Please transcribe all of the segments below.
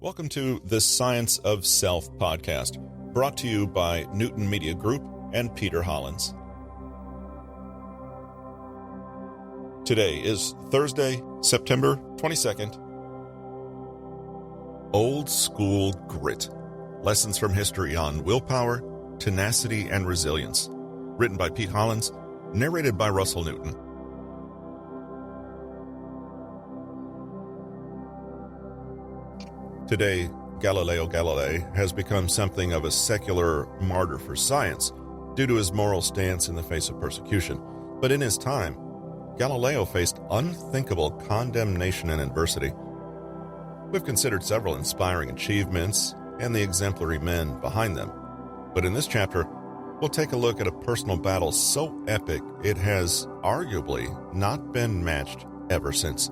Welcome to the Science of Self podcast, brought to you by Newton Media Group and Peter Hollins. Today is Thursday, September 22nd. Old School Grit. Lessons from history on willpower, tenacity, and resilience. Written by Pete Hollins, narrated by Russell Newton. Today, Galileo Galilei has become something of a secular martyr for science due to his moral stance in the face of persecution. But in his time, Galileo faced unthinkable condemnation and adversity. We've considered several inspiring achievements and the exemplary men behind them. But in this chapter, we'll take a look at a personal battle so epic it has arguably not been matched ever since.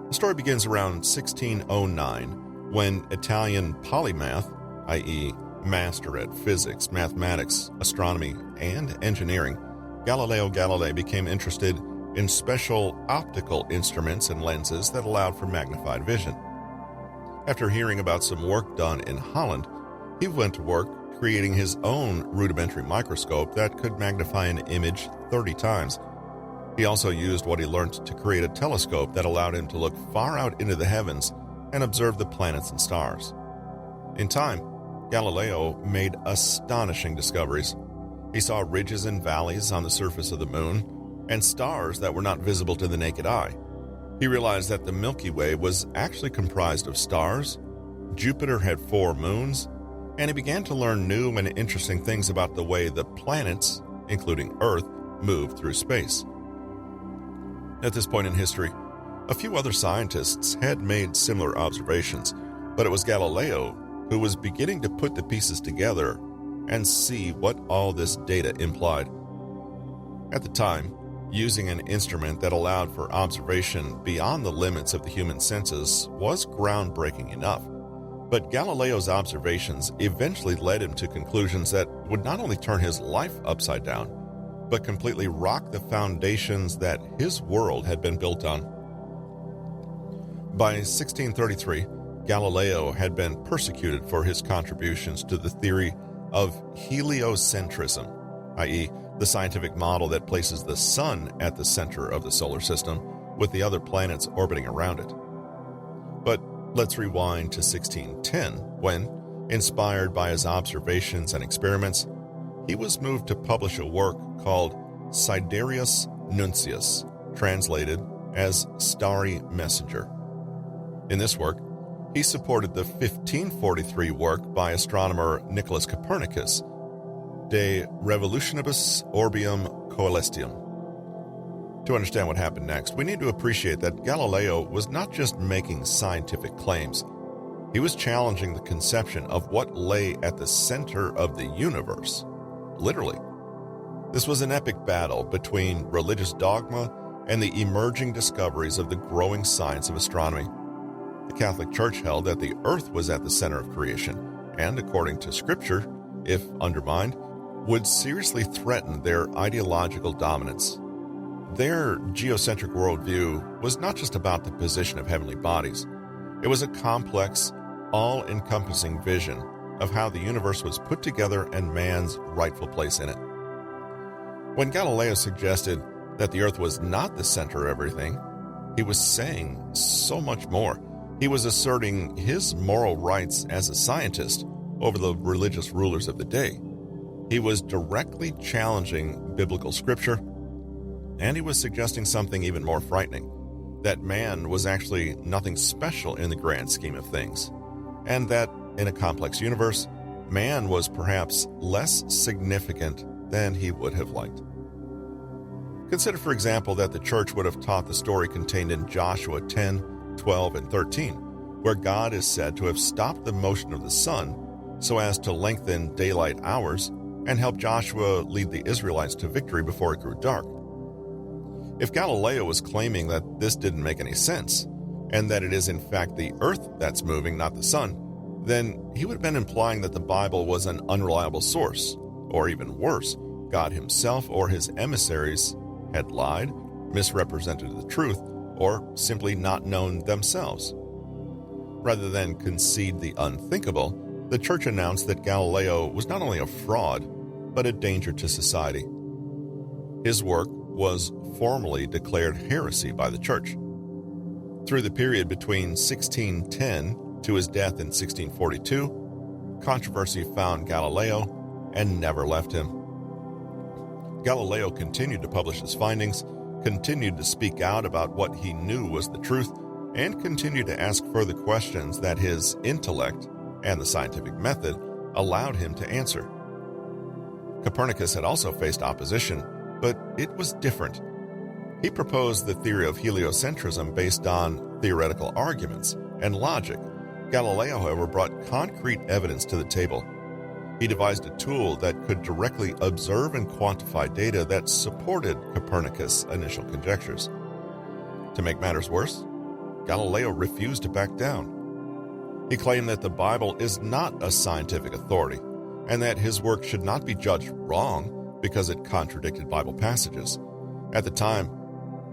The story begins around 1609, when Italian polymath, i.e. master at physics, mathematics, astronomy, and engineering, Galileo Galilei became interested in special optical instruments and lenses that allowed for magnified vision. After hearing about some work done in Holland, he went to work creating his own rudimentary microscope that could magnify an image 30 times. He also used what he learned to create a telescope that allowed him to look far out into the heavens and observe the planets and stars. In time, Galileo made astonishing discoveries. He saw ridges and valleys on the surface of the moon and stars that were not visible to the naked eye. He realized that the Milky Way was actually comprised of stars, Jupiter had 4 moons, and he began to learn new and interesting things about the way the planets, including Earth, moved through space. At this point in history, a few other scientists had made similar observations, but it was Galileo who was beginning to put the pieces together and see what all this data implied. At the time, using an instrument that allowed for observation beyond the limits of the human senses was groundbreaking enough. But Galileo's observations eventually led him to conclusions that would not only turn his life upside down, but completely rock the foundations that his world had been built on. By 1633, Galileo had been persecuted for his contributions to the theory of heliocentrism, i.e., the scientific model that places the sun at the center of the solar system, with the other planets orbiting around it. But let's rewind to 1610, when, inspired by his observations and experiments, he was moved to publish a work called Sidereus Nuncius, translated as Starry Messenger. In this work, he supported the 1543 work by astronomer Nicholas Copernicus, De Revolutionibus Orbium Coelestium. To understand what happened next, we need to appreciate that Galileo was not just making scientific claims. He was challenging the conception of what lay at the center of the universe, literally. This was an epic battle between religious dogma and the emerging discoveries of the growing science of astronomy. The Catholic Church held that the earth was at the center of creation, and according to Scripture, if undermined, would seriously threaten their ideological dominance. Their geocentric worldview was not just about the position of heavenly bodies. It was a complex, all-encompassing vision of how the universe was put together and man's rightful place in it. When Galileo suggested that the earth was not the center of everything, he was saying so much more. He was asserting his moral rights as a scientist over the religious rulers of the day. He was directly challenging biblical scripture, and he was suggesting something even more frightening, that man was actually nothing special in the grand scheme of things, and that in a complex universe, man was perhaps less significant than he would have liked. Consider, for example, that the church would have taught the story contained in Joshua 10, 12, and 13, where God is said to have stopped the motion of the sun so as to lengthen daylight hours and help Joshua lead the Israelites to victory before it grew dark. If Galileo was claiming that this didn't make any sense, and that it is in fact the earth that's moving, not the sun, then he would have been implying that the Bible was an unreliable source, or even worse, God himself or his emissaries had lied, misrepresented the truth, or simply not known themselves. Rather than concede the unthinkable, the Church announced that Galileo was not only a fraud, but a danger to society. His work was formally declared heresy by the Church. Through the period between 1610 to his death in 1642, controversy found Galileo and never left him. Galileo continued to publish his findings, continued to speak out about what he knew was the truth, and continued to ask further questions that his intellect and the scientific method allowed him to answer. Copernicus had also faced opposition, but it was different. He proposed the theory of heliocentrism based on theoretical arguments and logic. Galileo, however, brought concrete evidence to the table. He devised a tool that could directly observe and quantify data that supported Copernicus' initial conjectures. To make matters worse, Galileo refused to back down. He claimed that the Bible is not a scientific authority and that his work should not be judged wrong because it contradicted Bible passages. At the time,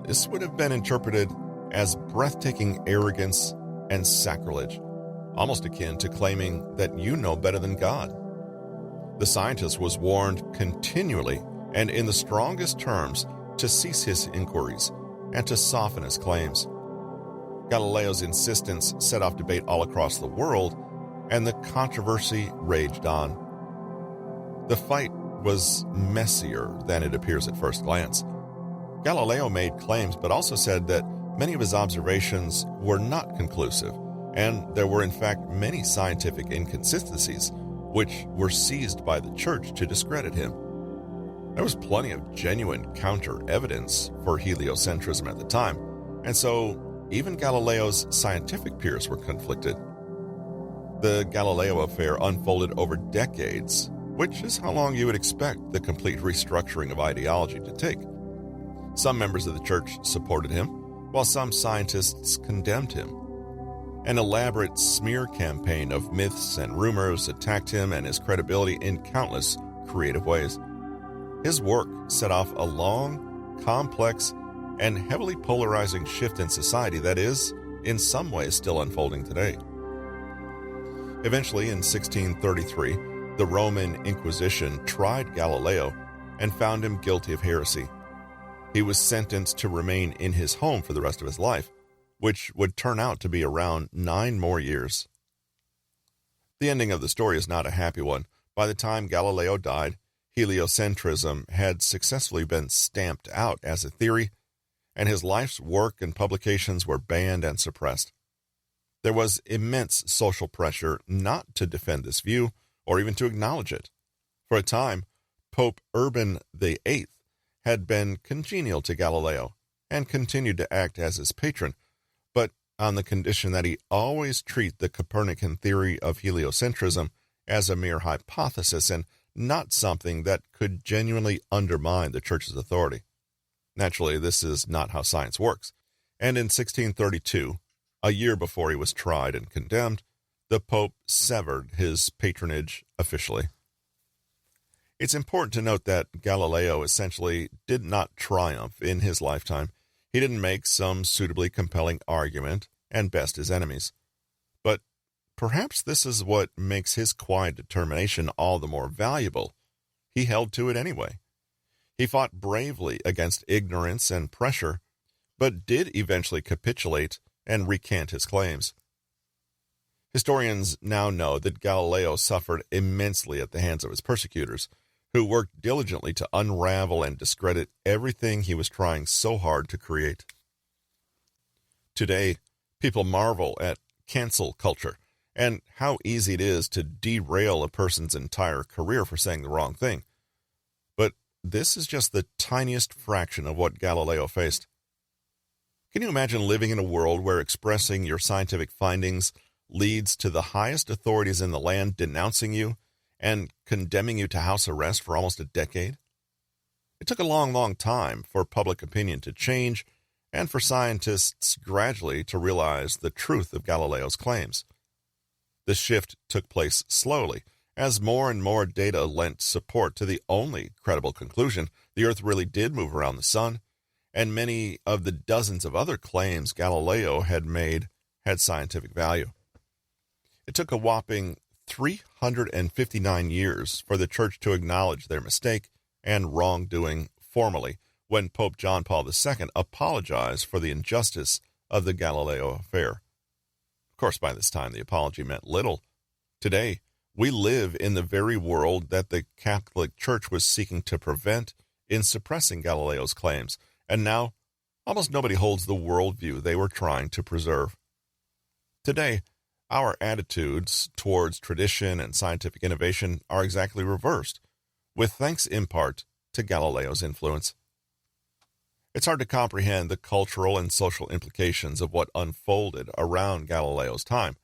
this would have been interpreted as breathtaking arrogance and sacrilege, almost akin to claiming that you know better than God. The scientist was warned continually and in the strongest terms to cease his inquiries and to soften his claims. Galileo's insistence set off debate all across the world, and the controversy raged on. The fight was messier than it appears at first glance. Galileo made claims, but also said that many of his observations were not conclusive, and there were in fact many scientific inconsistencies, which were seized by the Church to discredit him. There was plenty of genuine counter-evidence for heliocentrism at the time, and so even Galileo's scientific peers were conflicted. The Galileo affair unfolded over decades, which is how long you would expect the complete restructuring of ideology to take. Some members of the Church supported him, while some scientists condemned him. An elaborate smear campaign of myths and rumors attacked him and his credibility in countless creative ways. His work set off a long, complex, and heavily polarizing shift in society that is, in some ways, still unfolding today. Eventually, in 1633, the Roman Inquisition tried Galileo and found him guilty of heresy. He was sentenced to remain in his home for the rest of his life, which would turn out to be around 9 more years. The ending of the story is not a happy one. By the time Galileo died, heliocentrism had successfully been stamped out as a theory, and his life's work and publications were banned and suppressed. There was immense social pressure not to defend this view or even to acknowledge it. For a time, Pope Urban VIII had been congenial to Galileo and continued to act as his patron, but on the condition that he always treat the Copernican theory of heliocentrism as a mere hypothesis and not something that could genuinely undermine the Church's authority. Naturally, this is not how science works, and in 1632, a year before he was tried and condemned, the Pope severed his patronage officially. It's important to note that Galileo essentially did not triumph in his lifetime. He didn't make some suitably compelling argument and best his enemies. But perhaps this is what makes his quiet determination all the more valuable. He held to it anyway. He fought bravely against ignorance and pressure, but did eventually capitulate and recant his claims. Historians now know that Galileo suffered immensely at the hands of his persecutors, who worked diligently to unravel and discredit everything he was trying so hard to create. Today, people marvel at cancel culture and how easy it is to derail a person's entire career for saying the wrong thing. But this is just the tiniest fraction of what Galileo faced. Can you imagine living in a world where expressing your scientific findings leads to the highest authorities in the land denouncing you and condemning you to house arrest for almost a decade? It took a long time for public opinion to change and for scientists gradually to realize the truth of Galileo's claims. This shift took place slowly, as more and more data lent support to the only credible conclusion: the Earth really did move around the sun, and many of the dozens of other claims Galileo had made had scientific value. It took a whopping 359 years for the church to acknowledge their mistake and wrongdoing formally when Pope John Paul II apologized for the injustice of the Galileo affair. Of course, by this time, the apology meant little. Today, we live in the very world that the Catholic Church was seeking to prevent in suppressing Galileo's claims, and now almost nobody holds the worldview they were trying to preserve. Today, our attitudes towards tradition and scientific innovation are exactly reversed, with thanks in part to Galileo's influence. It's hard to comprehend the cultural and social implications of what unfolded around Galileo's time,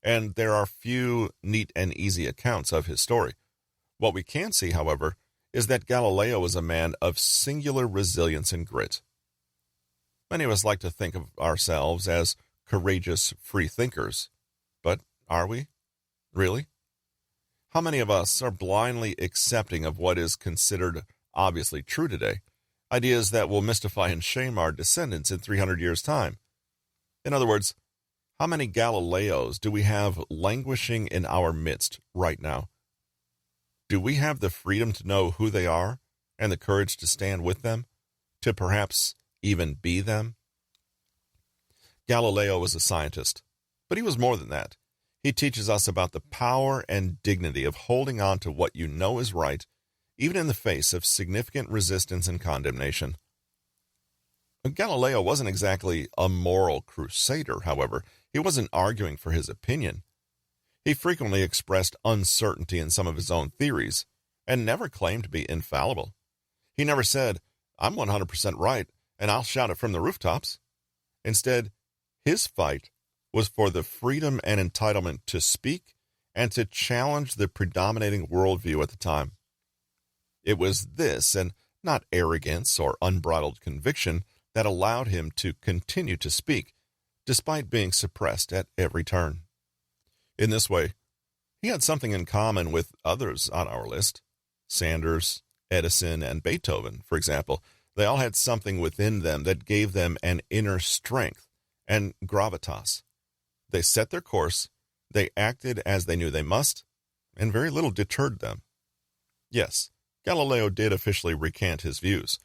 and there are few neat and easy accounts of his story. What we can see, however, is that Galileo was a man of singular resilience and grit. Many of us like to think of ourselves as courageous free thinkers, but are we? Really? How many of us are blindly accepting of what is considered obviously true today? Ideas that will mystify and shame our descendants in 300 years' time. In other words, how many Galileos do we have languishing in our midst right now? Do we have the freedom to know who they are and the courage to stand with them, to perhaps even be them? Galileo was a scientist, but he was more than that. He teaches us about the power and dignity of holding on to what you know is right, even in the face of significant resistance and condemnation. Galileo wasn't exactly a moral crusader, however. He wasn't arguing for his opinion. He frequently expressed uncertainty in some of his own theories, and never claimed to be infallible. He never said, "I'm 100% right, and I'll shout it from the rooftops." Instead, his fight was for the freedom and entitlement to speak and to challenge the predominating worldview at the time. It was this, and not arrogance or unbridled conviction, that allowed him to continue to speak, despite being suppressed at every turn. In this way, he had something in common with others on our list. Sanders, Edison, and Beethoven, for example. They all had something within them that gave them an inner strength and gravitas. They set their course, they acted as they knew they must, and very little deterred them. Yes, Galileo did officially recant his views,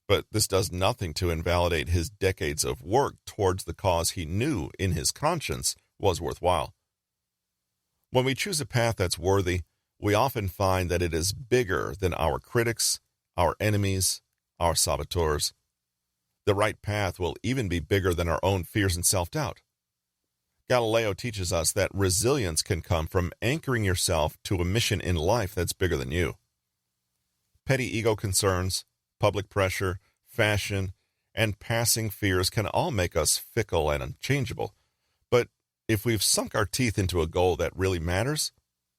but this does nothing to invalidate his decades of work towards the cause he knew in his conscience was worthwhile. When we choose a path that's worthy, we often find that it is bigger than our critics, our enemies, our saboteurs. The right path will even be bigger than our own fears and self-doubt. Galileo teaches us that resilience can come from anchoring yourself to a mission in life that's bigger than you. Petty ego concerns, public pressure, fashion, and passing fears can all make us fickle and unchangeable. But if we've sunk our teeth into a goal that really matters,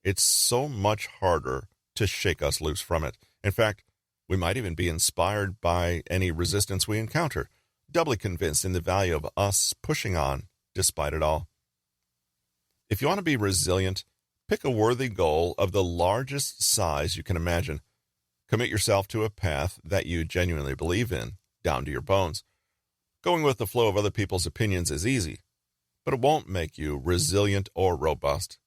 it's so much harder to shake us loose from it. In fact, we might even be inspired by any resistance we encounter, doubly convinced in the value of us pushing on despite it all. If you want to be resilient, pick a worthy goal of the largest size you can imagine. Commit yourself to a path that you genuinely believe in, down to your bones. Going with the flow of other people's opinions is easy, but it won't make you resilient or robust.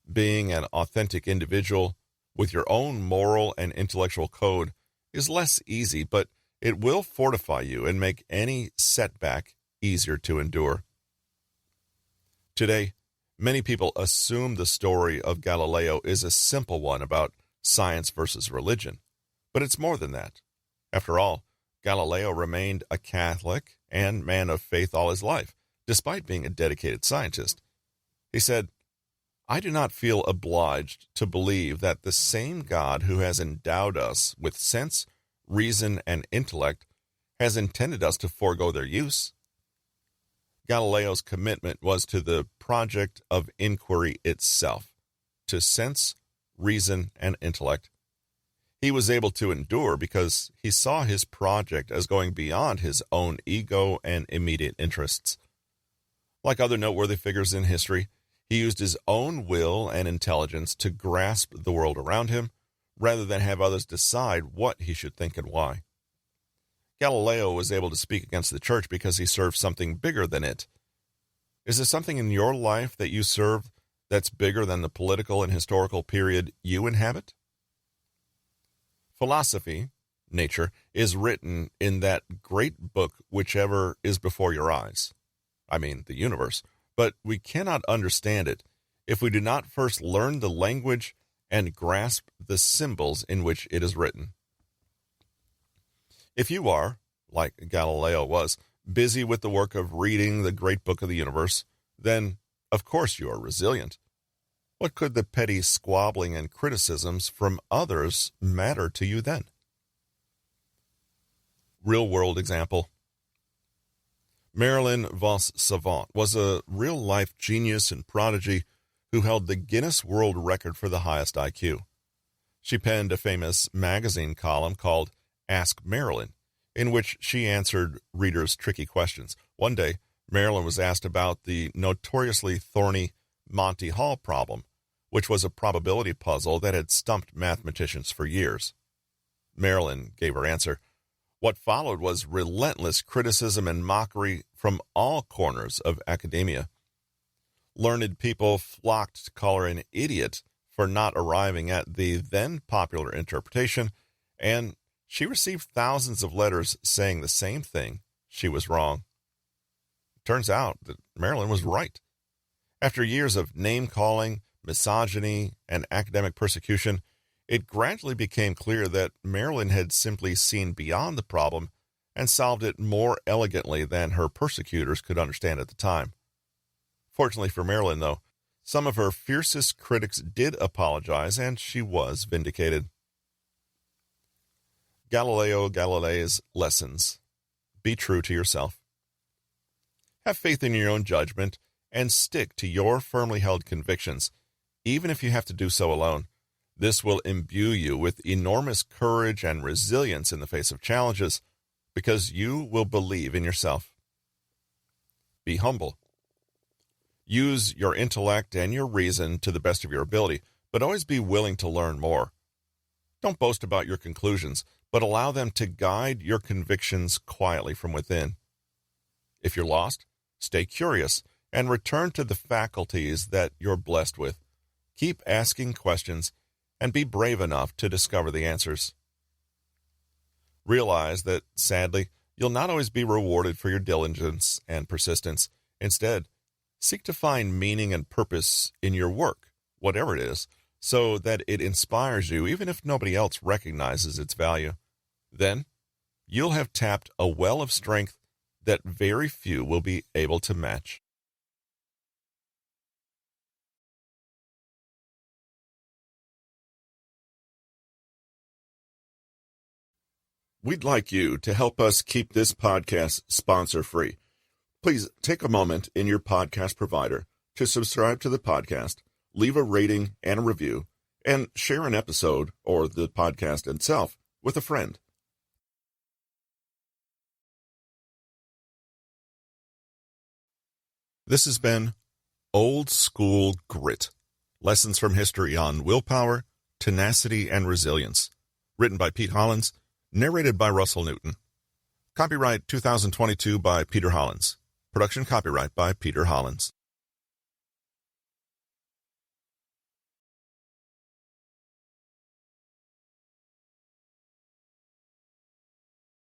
Being an authentic individual with your own moral and intellectual code is less easy, but it will fortify you and make any setback easier to endure. Today, many people assume the story of Galileo is a simple one about science versus religion, but it's more than that. After all, Galileo remained a Catholic and man of faith all his life, despite being a dedicated scientist. He said, "I do not feel obliged to believe that the same God who has endowed us with sense, reason, and intellect has intended us to forego their use." Galileo's commitment was to the project of inquiry itself, to sense, reason, and intellect. He was able to endure because he saw his project as going beyond his own ego and immediate interests. Like other noteworthy figures in history, he used his own will and intelligence to grasp the world around him, rather than have others decide what he should think and why. Galileo was able to speak against the church because he served something bigger than it. Is there something in your life that you serve that's bigger than the political and historical period you inhabit? Philosophy, nature, is written in that great book whichever is before your eyes. I mean, the universe. But we cannot understand it if we do not first learn the language and grasp the symbols in which it is written. If you are, like Galileo was, busy with the work of reading the great book of the universe, then, of course, you are resilient. What could the petty squabbling and criticisms from others matter to you then? Real-world example. Marilyn Vos Savant was a real-life genius and prodigy who held the Guinness World Record for the highest IQ. She penned a famous magazine column called Ask Marilyn, in which she answered readers' tricky questions. One day, Marilyn was asked about the notoriously thorny Monty Hall problem, which was a probability puzzle that had stumped mathematicians for years. Marilyn gave her answer. What followed was relentless criticism and mockery from all corners of academia. Learned people flocked to call her an idiot for not arriving at the then popular interpretation, and she received thousands of letters saying the same thing: she was wrong. It turns out that Marilyn was right. After years of name-calling, misogyny, and academic persecution, it gradually became clear that Marilyn had simply seen beyond the problem and solved it more elegantly than her persecutors could understand at the time. Fortunately for Marilyn, though, some of her fiercest critics did apologize, and she was vindicated. Galileo Galilei's lessons. Be true to yourself. Have faith in your own judgment and stick to your firmly held convictions, even if you have to do so alone. This will imbue you with enormous courage and resilience in the face of challenges, because you will believe in yourself. Be humble. Use your intellect and your reason to the best of your ability, but always be willing to learn more. Don't boast about your conclusions, but allow them to guide your convictions quietly from within. If you're lost, stay curious and return to the faculties that you're blessed with. Keep asking questions and be brave enough to discover the answers. Realize that, sadly, you'll not always be rewarded for your diligence and persistence. Instead, seek to find meaning and purpose in your work, whatever it is, so that it inspires you even if nobody else recognizes its value. Then, you'll have tapped a well of strength that very few will be able to match. We'd like you to help us keep this podcast sponsor-free. Please take a moment in your podcast provider to subscribe to the podcast, leave a rating and a review, and share an episode or the podcast itself with a friend. This has been Old School Grit, Lessons from History on Willpower, Tenacity, and Resilience, written by Pete Hollins, narrated by Russell Newton. Copyright 2022 by Peter Hollins. Production copyright by Peter Hollins.